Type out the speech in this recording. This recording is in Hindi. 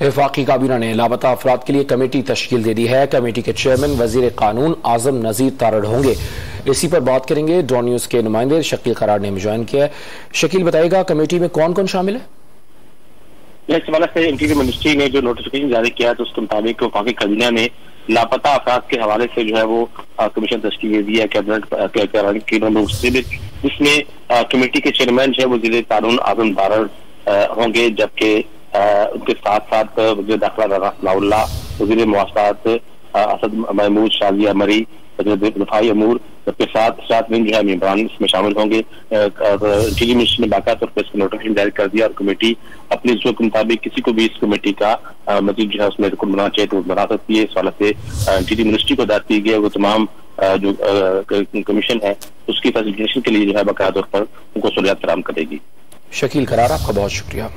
वफाकी काबीना ने लापता अफराद के लिए कमेटी तश्कील दे दी है। कमेटी के चेयरमैन वजीर कानून आजम नजीर तारड़ होंगे। इसी पर बात करेंगे। ड्रॉन न्यूज के नुमाइंदे शकील करार ने हमें ज्वाइन किया है। शकील बताएगा, कमेटी में कौन कौन शामिल है? इस हवाले से इंटीरियर मिनिस्ट्री ने जो नोटिफिकेशन जारी किया तो उसके मुताबिक वफाकी काबीना ने लापता अफराद के हवाले से जो है वो कमीशन तश्कील दे दी है कैबिनेट के मुताबिक, जिसमें कमेटी के चेयरमैन जो है वजीर कानून आजम तारड़ होंगे, जबकि उनके साथ साथ वजीर दाखिला राना सनाउल्लाह, वजीर मवासलात असद महमूद शाजिया मरी, दफाई अमूर, जबकि साथ में जो है मेम्बरान इसमें शामिल होंगे। इंटीरियर मिनिस्टर ने बाकायदा तौर पर इसका नोटिफिकेशन जारी कर दिया और कमेटी अपनी जरूरत के मुताबिक किसी को भी इस कमेटी का मजीद जो है उसमें रुकन बनाना चाहे तो बना सकती है। इस वाले से इंटीरियर मिनिस्ट्री को हिदायत दी गई है वो तमाम जो कमीशन है उसकी फैसिलिटेशन के लिए जो है बाकायदा तौर पर उनको सहूलियत फराहम करेगी। शकील करार, आपका बहुत शुक्रिया।